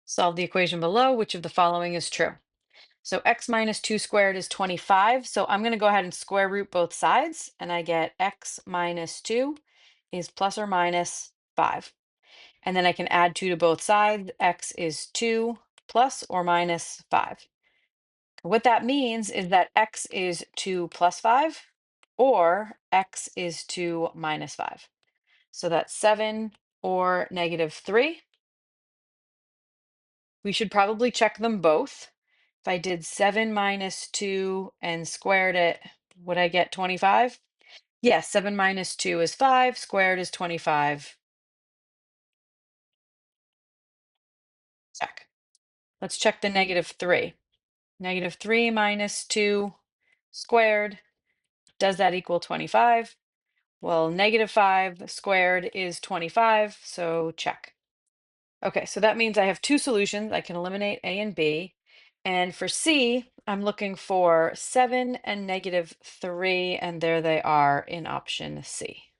Solve the equation below. Which of the following is true? So x minus 2 squared is 25. So I'm going to go ahead and square root both sides, and I get x minus 2 is plus or minus 5. And then I can add 2 to both sides. X is 2 plus or minus 5. What that means is that x is 2 plus 5 or x is 2 minus 5. So that's 7 or -3. We should probably check them both. If I did 7 minus 2 and squared it, would I get 25? Yes, 7 minus 2 is 5, squared is 25. Check. Let's check the -3. -3 minus 2 squared, does that equal 25? Well, -5 squared is 25, so check. Okay, so that means I have two solutions. I can eliminate A and B. And for C, I'm looking for 7 and -3, and there they are in option C.